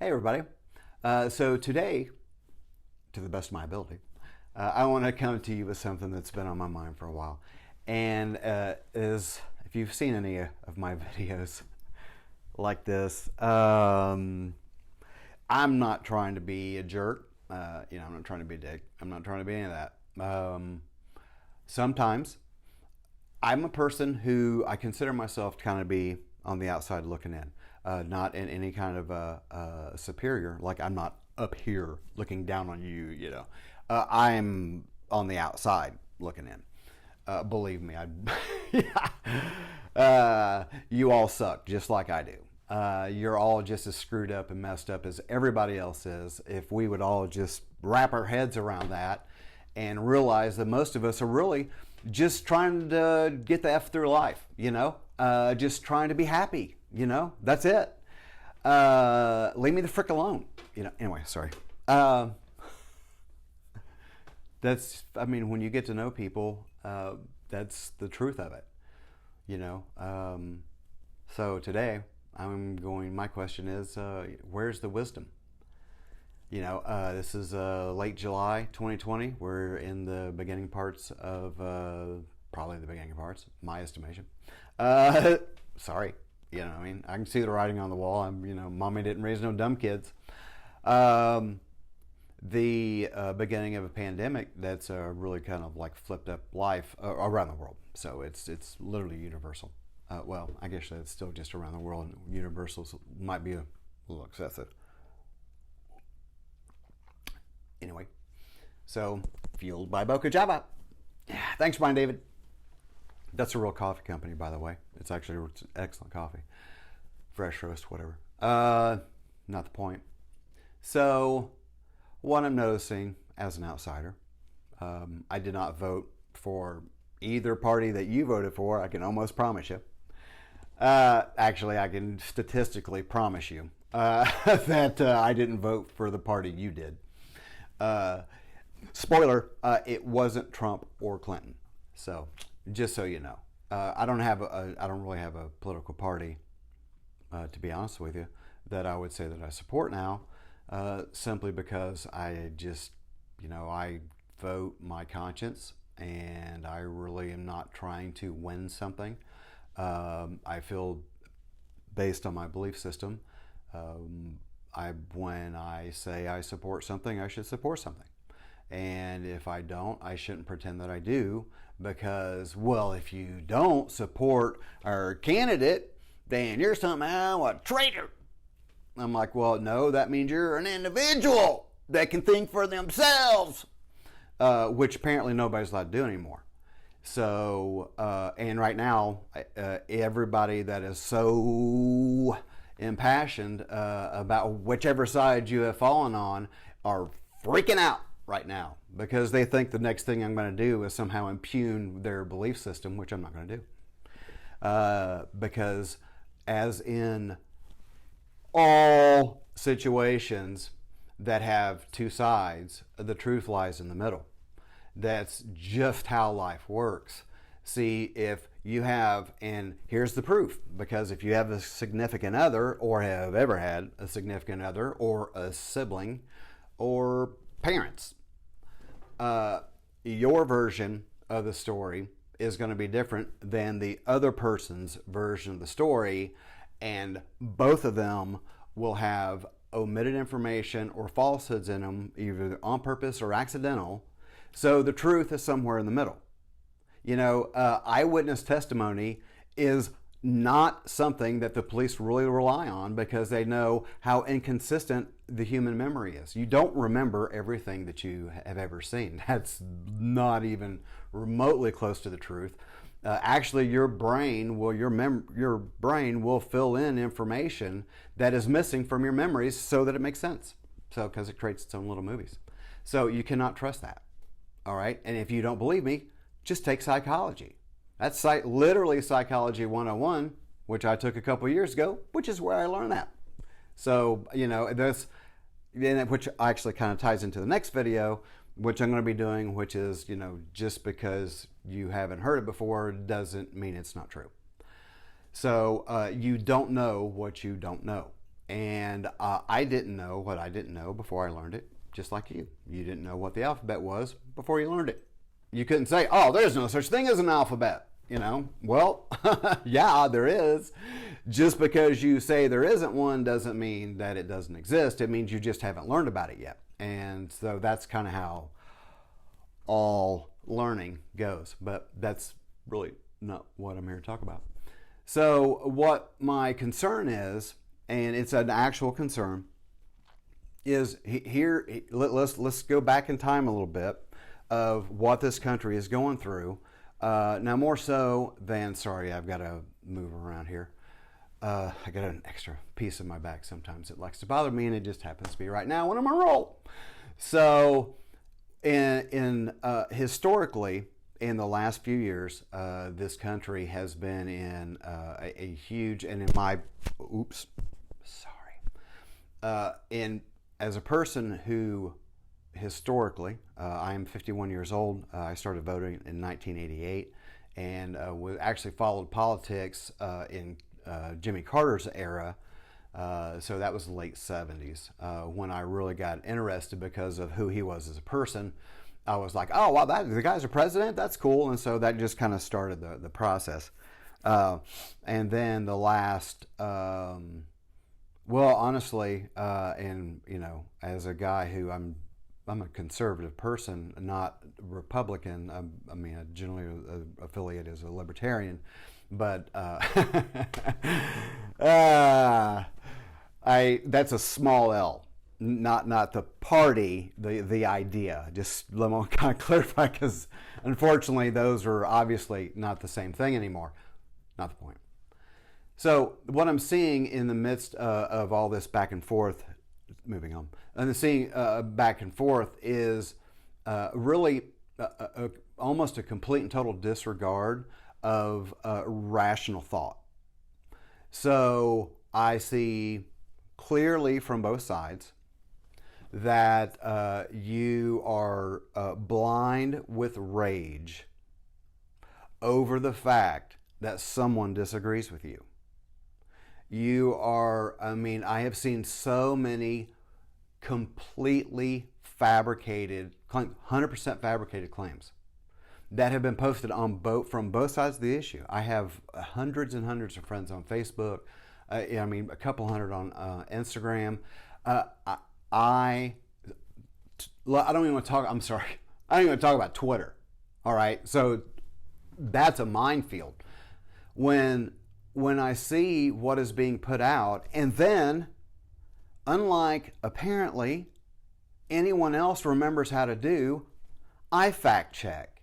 Hey everybody. So today, to the best of my ability, I want to come to you with something that's been on my mind for a while. And if you've seen any of my videos like this, I'm not trying to be a jerk. I'm not trying to be a dick. I'm not trying to be any of that. Sometimes I'm a person who I consider myself to kind of be on the outside looking in, not in any kind of superior. Like I'm not up here looking down on you. I'm on the outside looking in. Believe me, you all suck just like I do. You're all just as screwed up and messed up as everybody else is. If we would all just wrap our heads around that and realize that most of us are really just trying to get the F through life, just trying to be happy, that's it. Leave me the frick alone, anyway, sorry. When you get to know people, that's the truth of it, So today my question is, where's the wisdom? This is late July 2020. We're in the beginning parts of, probably the beginning parts, my estimation. Sorry, I can see the writing on the wall. Mommy didn't raise no dumb kids. The beginning of a pandemic that's really kind of like flipped up life around the world. So it's literally universal. Well, I guess it's still just around the world. Universal might be a little excessive. Anyway, so fueled by Boca Java. Thanks, Brian David. That's a real coffee company, by the way. It's actually excellent coffee. Fresh roast, whatever. Not the point. So, what I'm noticing as an outsider, I did not vote for either party that you voted for. I can almost promise you. Actually, I can statistically promise you that I didn't vote for the party you did. Spoiler, it wasn't Trump or Clinton. So, just so you know, I don't really have a political party, to be honest with you, that I would say that I support now, simply because I just, I vote my conscience, and I really am not trying to win something. I feel, based on my belief system, when I say I support something, I should support something. And if I don't, I shouldn't pretend that I do, because, well, if you don't support our candidate, then you're somehow a traitor. I'm like, well, no, that means you're an individual that can think for themselves, which apparently nobody's allowed to do anymore. So, and right now, everybody that is so impassioned about whichever side you have fallen on are freaking out right now, because they think the next thing I'm going to do is somehow impugn their belief system, which I'm not going to do. Because as in all situations that have two sides, the truth lies in the middle. That's just how life works. See, if you have, and here's the proof, because if you have a significant other, or have ever had a significant other, or a sibling, or parents, your version of the story is going to be different than the other person's version of the story, and both of them will have omitted information or falsehoods in them, either on purpose or accidental. So the truth is somewhere in the middle. Eyewitness testimony is not something that the police really rely on, because they know how inconsistent the human memory is. You don't remember everything that you have ever seen. That's not even remotely close to the truth. Actually, your brain will fill in information that is missing from your memories so that it makes sense. So, because it creates its own little movies. So you cannot trust that. All right. And if you don't believe me, just take psychology. That's literally Psychology 101, which I took a couple years ago, which is where I learned that. So, which actually kind of ties into the next video, which I'm going to be doing, which is, just because you haven't heard it before doesn't mean it's not true. So you don't know what you don't know. And I didn't know what I didn't know before I learned it, just like you. You didn't know what the alphabet was before you learned it. You couldn't say, oh, there's no such thing as an alphabet. Well, yeah, there is. Just because you say there isn't one doesn't mean that it doesn't exist. It means you just haven't learned about it yet. And so that's kind of how all learning goes. But that's really not what I'm here to talk about. So what my concern is, and it's an actual concern, is here, let's go back in time a little bit of what this country is going through. Now, more so than, sorry, I've got to move around here. I got an extra piece in my back sometimes. It likes to bother me, and it just happens to be right now when I'm on a roll. So, historically, in the last few years, this country has been in a huge, and in my, as a person who historically, I am 51 years old. I started voting in 1988 and we actually followed politics in Jimmy Carter's era. So that was the late 70s when I really got interested because of who he was as a person. I was like, oh, wow, the guy's a president? That's cool. And so that just kind of started the process. And then the last... well, honestly, and as a guy who I'm a conservative person, not Republican. I mean, I generally affiliate as a libertarian, but that's a small L, not the party, the idea. Just let me kind of clarify, because unfortunately, those are obviously not the same thing anymore. Not the point. So what I'm seeing in the midst of all this back and forth, moving on, and seeing back and forth is really almost a complete and total disregard of rational thought. So I see clearly from both sides that you are blind with rage over the fact that someone disagrees with you. You are, I have seen so many completely fabricated, 100% fabricated claims that have been posted from both sides of the issue. I have hundreds and hundreds of friends on Facebook. A couple hundred on Instagram. I don't even want to talk, I'm sorry. I don't even want to talk about Twitter. All right. So that's a minefield. When I see what is being put out, and then, unlike apparently anyone else remembers how to do, I fact check.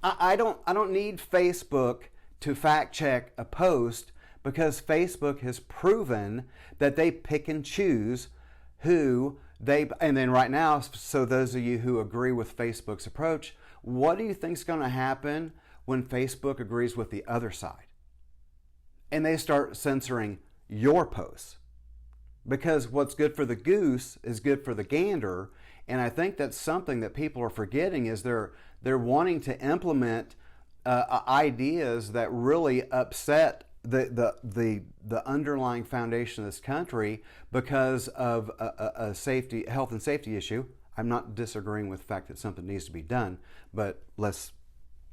I don't need Facebook to fact check a post, because Facebook has proven that they pick and choose who they, and then right now, so those of you who agree with Facebook's approach, what do you think is going to happen when Facebook agrees with the other side? And they start censoring your posts, because what's good for the goose is good for the gander. And I think that's something that people are forgetting, is they're wanting to implement ideas that really upset the underlying foundation of this country because of a health and safety issue. I'm not disagreeing with the fact that something needs to be done, but let's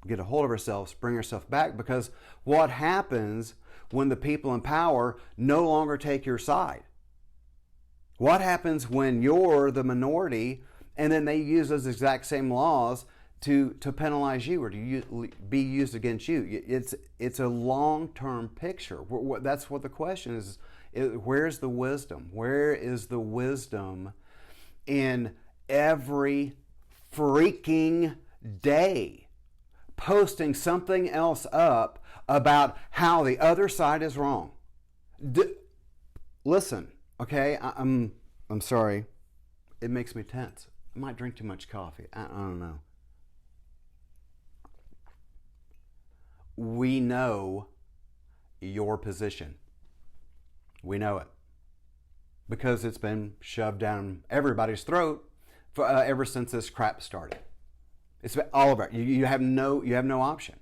get a hold of ourselves, bring ourselves back, because what happens when the people in power no longer take your side? What happens when you're the minority and then they use those exact same laws to penalize you or to be used against you? It's a long-term picture. That's what the question is. Where's the wisdom? Where is the wisdom in every freaking day posting something else up about how the other side is wrong? Listen, okay, I'm sorry. It makes me tense. I might drink too much coffee. I don't know. We know your position. We know it because it's been shoved down everybody's throat ever since this crap started. It's all about you have no option.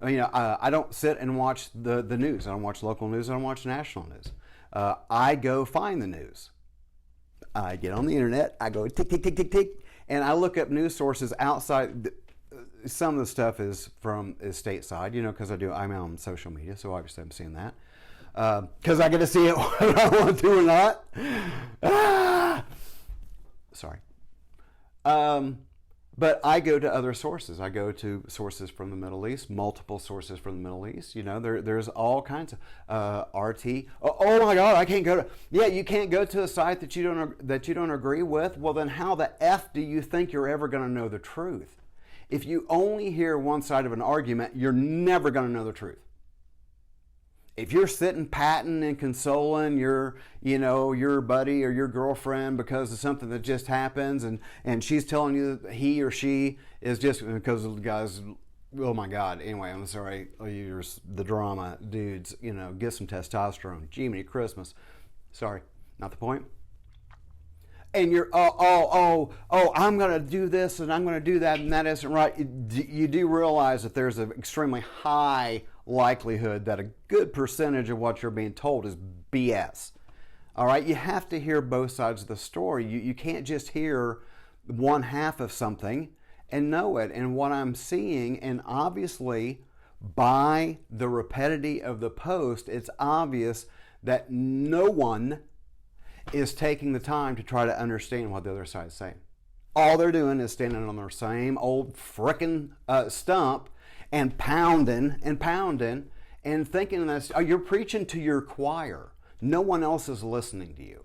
I don't sit and watch the news. I don't watch local news. I don't watch national news. I go find the news. I get on the internet, I go tick, tick, tick, tick, tick, and I look up news sources outside. Some of the stuff is stateside, because I'm on social media, so obviously I'm seeing that. Because I get to see it whether I want to or not. Sorry. But I go to other sources. I go to sources from the Middle East, multiple sources from the Middle East. There's all kinds of RT. Oh my God, I can't go to. Yeah, you can't go to a site that you don't agree with. Well, then how the F do you think you're ever going to know the truth? If you only hear one side of an argument, you're never going to know the truth. If you're sitting patting and consoling your buddy or your girlfriend because of something that just happens, and she's telling you that he or she is just because of the guys, oh my God. Anyway, I'm sorry, you're the drama dudes. Get some testosterone. Jiminy Christmas. Sorry, not the point. And you're I'm going to do this and I'm going to do that, and that isn't right. You do realize that there's an extremely high likelihood that a good percentage of what you're being told is BS. All right, you have to hear both sides of the story. You can't just hear one half of something and know it. And what I'm seeing, and obviously by the rapidity of the post, it's obvious that no one is taking the time to try to understand what the other side is saying. All they're doing is standing on their same old frickin' stump and pounding and thinking that you're preaching to your choir. No one else is listening to you.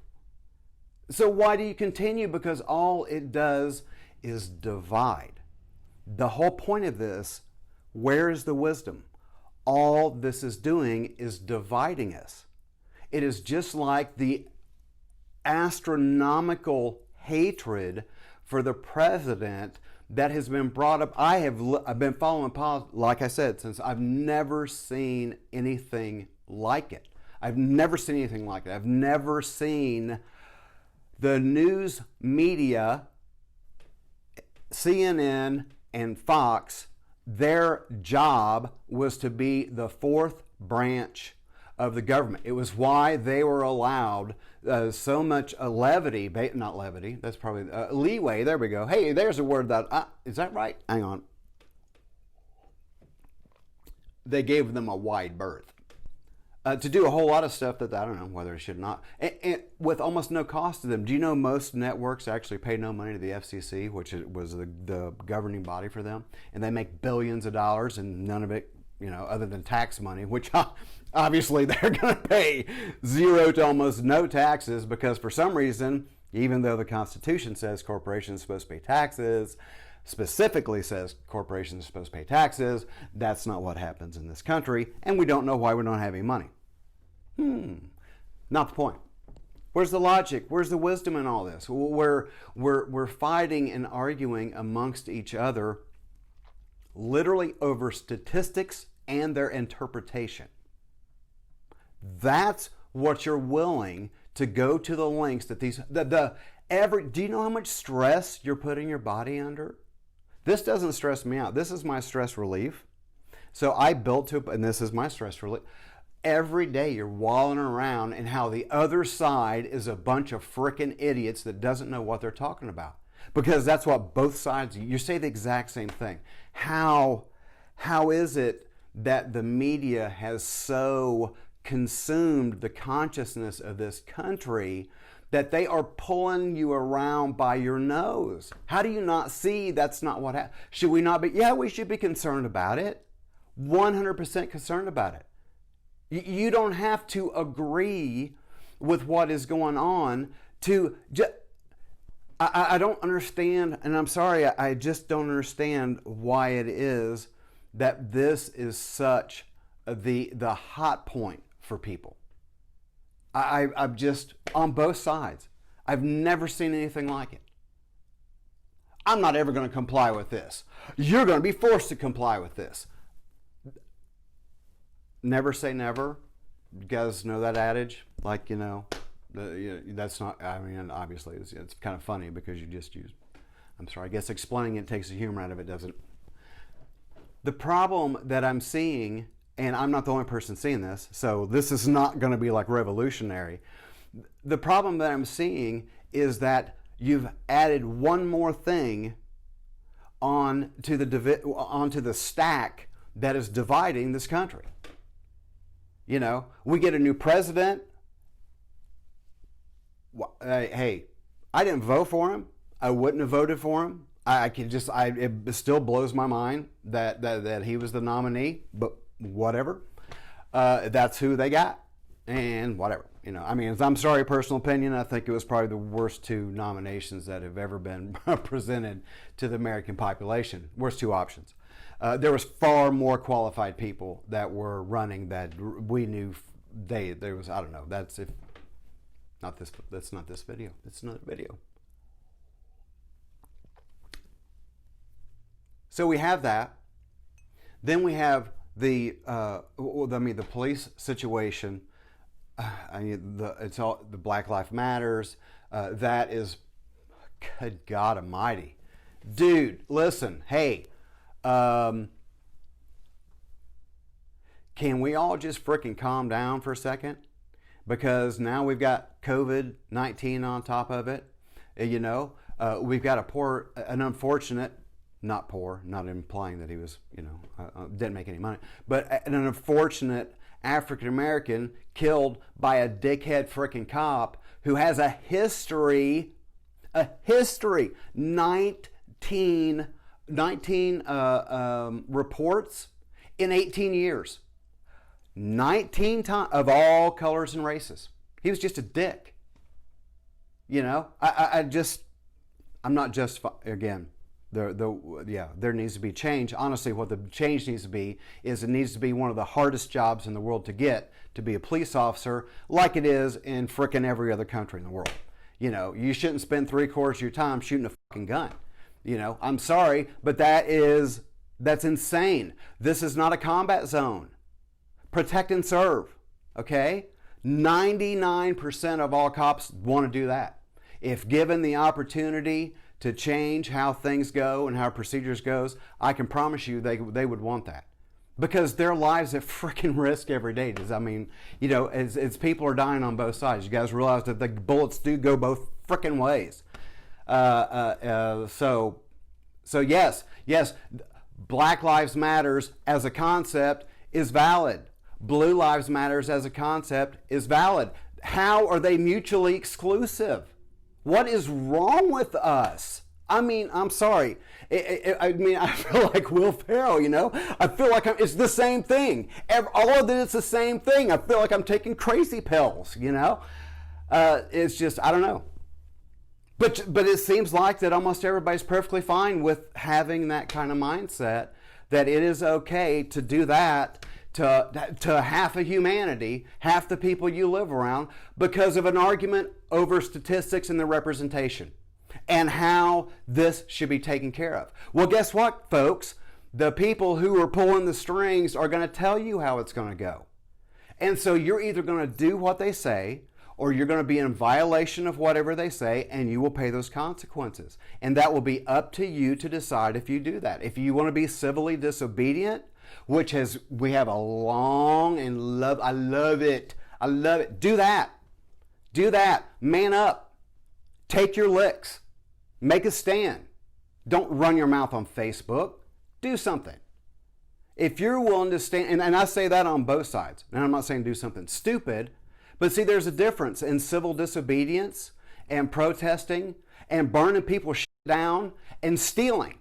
So why do you continue? Because all it does is divide. The whole point of this, where is the wisdom? All this is doing is dividing us. It is just like the astronomical hatred for the president that has been brought up. I've been following politics, like I said, since I've never seen anything like it. I've never seen anything like it. I've never seen the news media, CNN and Fox, their job was to be the fourth branch of the government. It was why they were allowed so much levity, not levity, that's probably leeway. There we go. Hey, there's a word that, is that right? Hang on. They gave them a wide berth to do a whole lot of stuff that I don't know whether it should not, and with almost no cost to them. Do you know most networks actually pay no money to the FCC, which was the governing body for them, and they make billions of dollars, and none of it, other than tax money, which obviously they're going to pay zero to almost no taxes, because for some reason, even though the Constitution says corporations are supposed to pay taxes, specifically says corporations are supposed to pay taxes, that's not what happens in this country, and we don't know why we don't have any money. Not the point. Where's the logic? Where's the wisdom in all this? We're fighting and arguing amongst each other literally over statistics and their interpretation. That's what you're willing to go to the lengths that do you know how much stress you're putting your body under? This doesn't stress me out. This is my stress relief. So I built to, and this is my stress relief. Every day you're walling around, and how the other side is a bunch of frickin' idiots that doesn't know what they're talking about. Because that's what both sides, you say the exact same thing. How is it that the media has so consumed the consciousness of this country that they are pulling you around by your nose? How do you not see that's not what happened? Should we not be? Yeah, we should be concerned about it. 100% concerned about it. You don't have to agree with what is going on to just. I don't understand, and I'm sorry, I just don't understand why it is that this is such the hot point for people. I'm just on both sides. I've never seen anything like it. I'm not ever going to comply with this. You're going to be forced to comply with this. Never say never. You guys know that adage? Like, that's not, obviously it's kind of funny because you just use, I'm sorry, I guess explaining it takes the humor out of it, doesn't. The problem that I'm seeing and I'm not the only person seeing this, so this is not going to be like revolutionary. The problem that I'm seeing is that you've added one more thing onto the stack that is dividing this country. You know, we get a new president. Hey, I didn't vote for him. I wouldn't have voted for him. It still blows my mind that he was the nominee, but whatever. That's who they got, and whatever. You know, I mean, I'm sorry, personal opinion, I think it was probably the worst two nominations that have ever been presented to the American population. Worst two options. There was far more qualified people that were running that we knew there was, I don't know, that's not this video. It's another video. So we have that. Then we have the police situation. It's all the Black Lives Matters. That is, good God Almighty, dude. Listen, hey, can we all just freaking calm down for a second? Because now we've got COVID-19 on top of it. You know, we've got an unfortunate. Not poor, not implying that he was, you know, didn't make any money, but an unfortunate African American killed by a dickhead freaking cop who has a history, 19 reports in 18 years, 19 times of all colors and races. He was just a dick. You know, I'm not justified again. There needs to be change. Honestly, what the change needs to be is it needs to be one of the hardest jobs in the world to get, to be a police officer, like it is in frickin' every other country in the world. You know, you shouldn't spend 3/4 of your time shooting a fucking gun. You know, I'm sorry, but that's insane. This is not a combat zone. Protect and serve, okay? 99% of all cops want to do that. If given the opportunity to change how things go and how procedures goes, I can promise you they would want that. Because their lives at freaking risk every day. I mean, you know, as people are dying on both sides. You guys realize that the bullets do go both freaking ways. So yes, Black Lives Matters as a concept is valid. Blue Lives Matters as a concept is valid. How are they mutually exclusive? What is wrong with us? I mean, I'm sorry. I feel like Will Ferrell, you know? I feel like it's the same thing. All of it is the same thing. I feel like I'm taking crazy pills, you know? It's just, I don't know. But it seems like that almost everybody's perfectly fine with having that kind of mindset, that it is okay to do that to half of humanity, half the people you live around, because of an argument over statistics and the representation and how this should be taken care of. Well, guess what, folks? The people who are pulling the strings are going to tell you how it's going to go. And so you're either going to do what they say, or you're going to be in violation of whatever they say, and you will pay those consequences. And that will be up to you to decide if you do that. If you want to be civilly disobedient, we have a long and I love it. Do that. Man up. Take your licks. Make a stand. Don't run your mouth on Facebook. Do something. If you're willing to stand, and I say that on both sides, and I'm not saying do something stupid, but see, there's a difference in civil disobedience and protesting and burning people's shit down and stealing.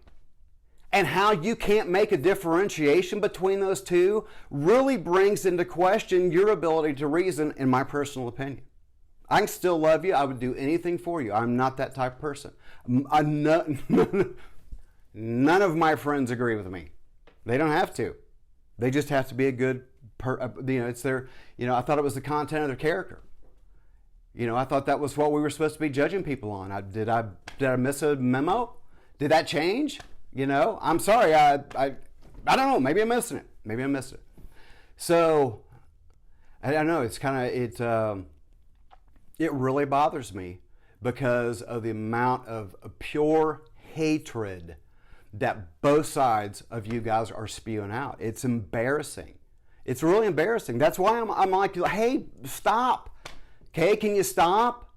And how you can't make a differentiation between those two really brings into question your ability to reason, in my personal opinion. I can still love you. I would do anything for you. I'm not that type of person. None of my friends agree with me. They don't have to. They just have to be a good it's their, I thought it was the content of their character. I thought that was what we were supposed to be judging people on. Did I miss a memo? Did that change? I'm sorry. I don't know. Maybe I'm missing it. So I don't know. It's kind of, it really bothers me because of the amount of pure hatred that both sides of you guys are spewing out. It's embarrassing. It's really embarrassing. That's why I'm like, hey, stop. Okay, can you stop?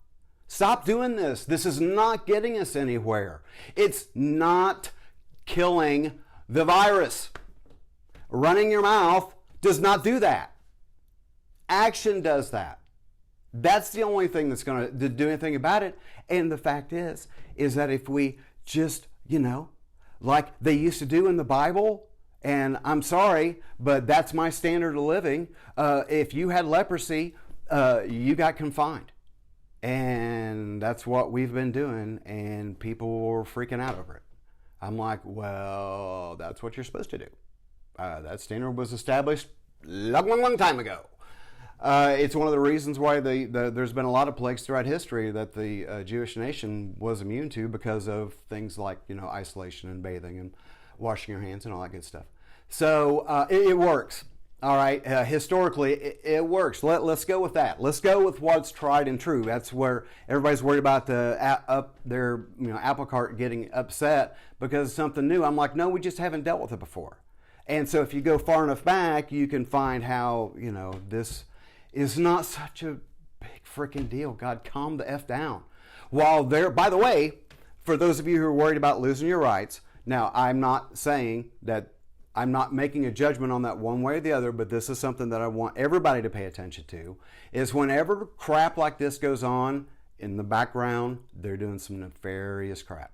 Stop doing this. This is not getting us anywhere. It's not killing the virus. Running your mouth does not do that. Action does that. That's the only thing that's going to do anything about it. And the fact is that if we just, like they used to do in the Bible, and I'm sorry, but that's my standard of living. If you had leprosy, you got confined. And that's what we've been doing, and people were freaking out over it. I'm like, well, that's what you're supposed to do. That standard was established long time ago. It's one of the reasons why there's been a lot of plagues throughout history that the Jewish nation was immune to, because of things like isolation and bathing and washing your hands and all that good stuff. So it works. All right, historically, it works. Let's go with that. Let's go with what's tried and true. That's where everybody's worried about their apple cart getting upset because it's something new. I'm like, no, we just haven't dealt with it before. And so if you go far enough back, you can find how, this is not such a big freaking deal. God, calm the F down. By the way, for those of you who are worried about losing your rights, now I'm not saying that I'm not making a judgment on that one way or the other, but this is something that I want everybody to pay attention to, is whenever crap like this goes on, in the background, they're doing some nefarious crap.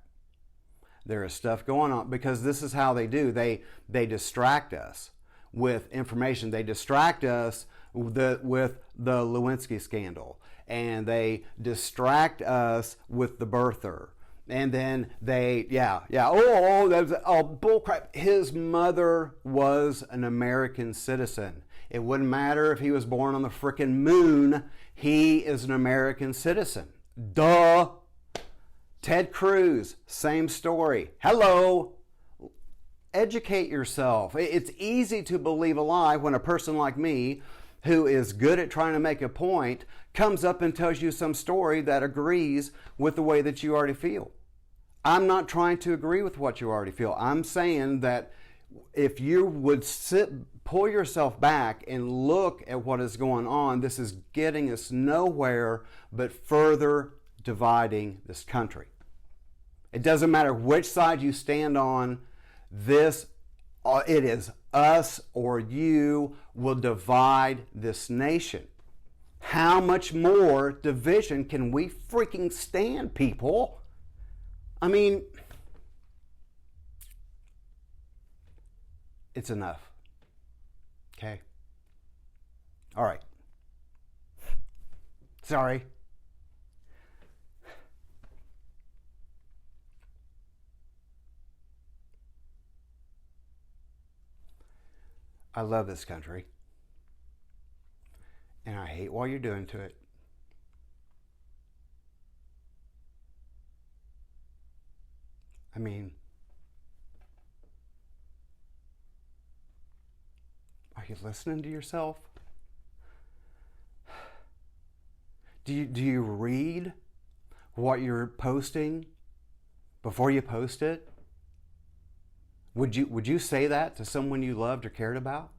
There is stuff going on, because this is how they do. They distract us with information. They distract us with the Lewinsky scandal, and they distract us with the birther. And then that's bullcrap. His mother was an American citizen. It wouldn't matter if he was born on the frickin' moon. He is an American citizen. Duh. Ted Cruz, same story. Hello. Educate yourself. It's easy to believe a lie when a person like me, who is good at trying to make a point, comes up and tells you some story that agrees with the way that you already feel. I'm not trying to agree with what you already feel. I'm saying that if you would pull yourself back and look at what is going on, this is getting us nowhere but further dividing this country. It doesn't matter which side you stand on. It is us or you will divide this nation. How much more division can we freaking stand, people? I mean, it's enough. Okay? All right. Sorry. I love this country. And I hate what you're doing to it. I mean, are you listening to yourself? Do you read what you're posting before you post it? Would you say that to someone you loved or cared about?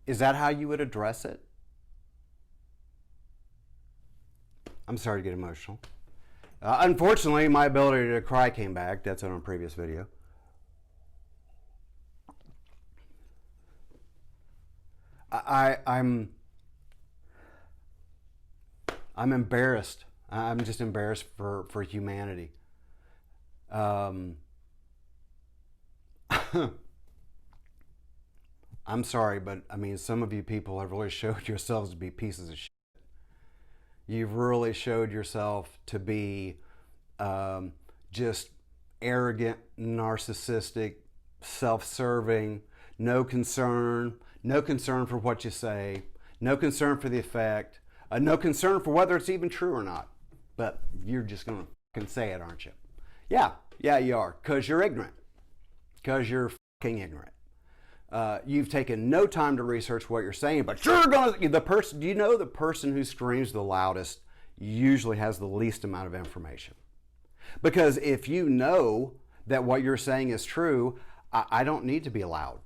Is that how you would address it? I'm sorry to get emotional. Unfortunately, my ability to cry came back. That's on a previous video. I'm embarrassed. I'm just embarrassed for humanity. I'm sorry, but I mean, some of you people have really showed yourselves to be pieces of shit. You've really showed yourself to be just arrogant, narcissistic, self-serving, no concern for what you say, no concern for the effect, no concern for whether it's even true or not. But you're just going to fucking say it, aren't you? Yeah, you are, because you're ignorant. Because you're fucking ignorant. You've taken no time to research what you're saying, but you're gonna, the person who screams the loudest usually has the least amount of information. Because if you know that what you're saying is true, I don't need to be loud.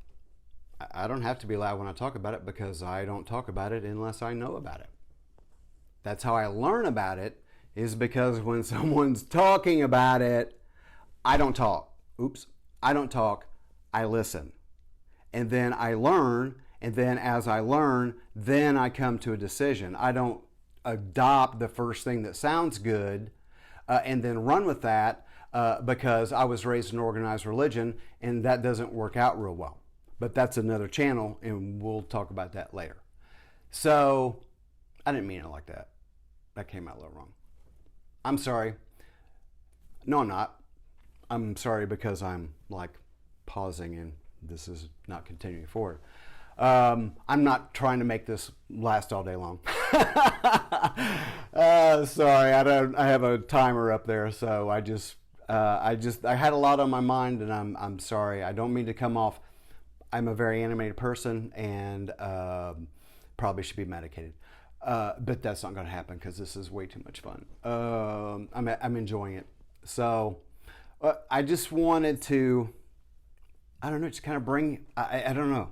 I don't have to be loud when I talk about it because I don't talk about it unless I know about it. That's how I learn about it, is because when someone's talking about it, I don't talk. I don't talk. I listen. And then I learn, and then as I learn, then I come to a decision. I don't adopt the first thing that sounds good and then run with that because I was raised in organized religion, and that doesn't work out real well. But that's another channel, and we'll talk about that later. So I didn't mean it like that. That came out a little wrong. I'm sorry. No, I'm not. I'm sorry because I'm like pausing and this is not continuing forward. I'm not trying to make this last all day long. Sorry, I have a timer up there, so I had a lot on my mind, and I'm sorry. I don't mean to come off. I'm a very animated person, and probably should be medicated. But that's not going to happen because this is way too much fun. I'm enjoying it. So I just wanted to, I don't know, just kind of bring, I don't know.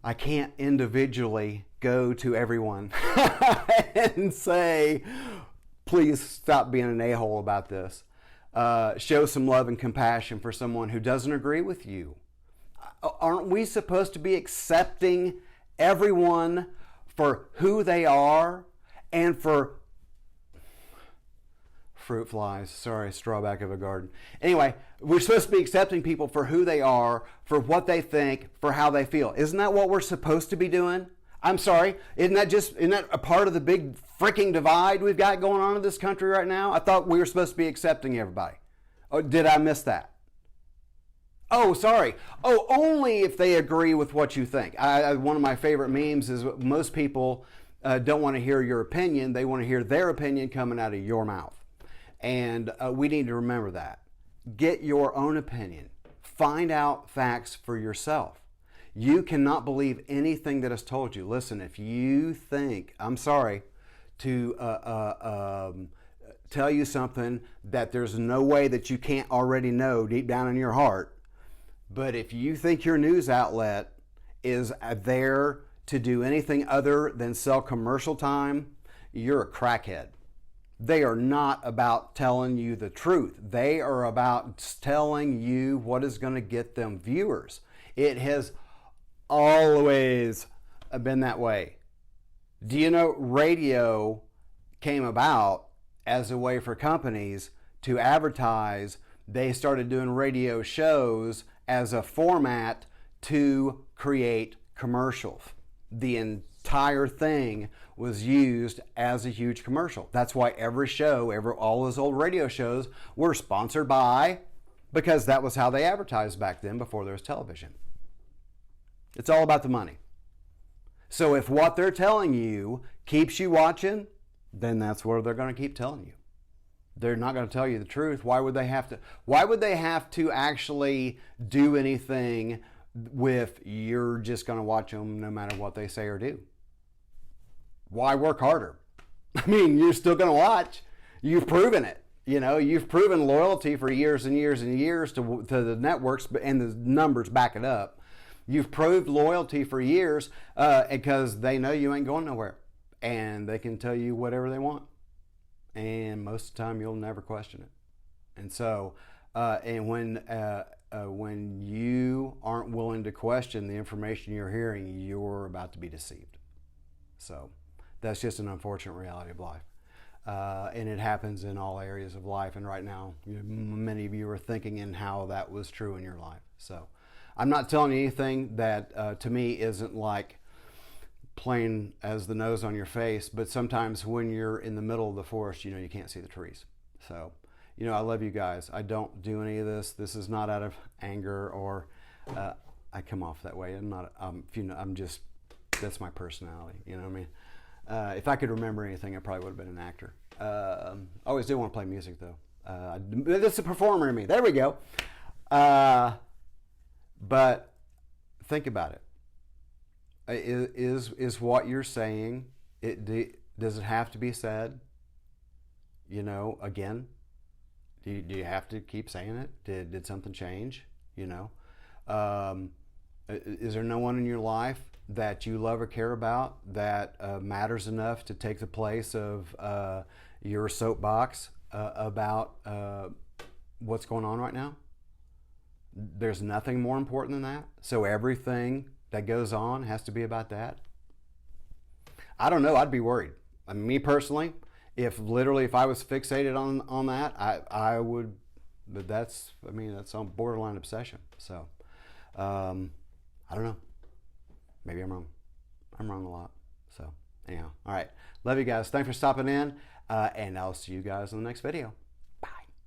I can't individually go to everyone and say, please stop being an a-hole about this. Show some love and compassion for someone who doesn't agree with you. Aren't we supposed to be accepting everyone for who they are and for fruit flies? Sorry, straw back of a garden. Anyway, we're supposed to be accepting people for who they are, for what they think, for how they feel. Isn't that what we're supposed to be doing? I'm sorry. Isn't that a part of the big freaking divide we've got going on in this country right now? I thought we were supposed to be accepting everybody. Oh, did I miss that? Oh, sorry. Oh, only if they agree with what you think. One of my favorite memes is most people don't want to hear your opinion. They want to hear their opinion coming out of your mouth. And we need to remember that. Get your own opinion. Find out facts for yourself. You cannot believe anything that is told you. Listen, if you think, I'm sorry to tell you something that there's no way that you can't already know deep down in your heart, but if you think your news outlet is there to do anything other than sell commercial time, you're a crackhead. They are not about telling you the truth. They are about telling you what is going to get them viewers. It has always been that way. Do you know radio came about as a way for companies to advertise? They started doing radio shows as a format to create commercials. The entire thing was used as a huge commercial. That's why every show, all those old radio shows were sponsored by, because that was how they advertised back then before there was television. It's all about the money. So if what they're telling you keeps you watching, then that's what they're going to keep telling you. They're not going to tell you the truth. Why would they have to? Why would they have to actually do anything if you're just going to watch them no matter what they say or do? Why work harder? I mean, you're still going to watch. You've proven it. You know, you've proven loyalty for years and years and years to the networks, and the numbers back it up. You've proved loyalty for years because they know you ain't going nowhere, and they can tell you whatever they want. And most of the time, you'll never question it. And so, when you aren't willing to question the information you're hearing, you're about to be deceived. So that's just an unfortunate reality of life. And it happens in all areas of life. And right now, many of you are thinking in how that was true in your life. So I'm not telling you anything that to me isn't like plain as the nose on your face, but sometimes when you're in the middle of the forest, you know, you can't see the trees. So, you know, I love you guys. I don't do any of this. This is not out of anger or I come off that way. I'm not, I'm just, that's my personality. You know what I mean? If I could remember anything, I probably would have been an actor. I always did want to play music though. That's a performer in me. There we go. But think about it. Is what you're saying, does it have to be said? You know, again, do you have to keep saying it? Did something change? you know? Is there no one in your life that you love or care about that matters enough to take the place of your soapbox about what's going on right now? There's nothing more important than that. So everything that goes on has to be about that. I don't know. I'd be worried. I mean, me personally, if I was fixated on that, I would. But that's on borderline obsession. So I don't know. Maybe I'm wrong. I'm wrong a lot. So anyhow, all right. Love you guys. Thanks for stopping in, and I'll see you guys in the next video.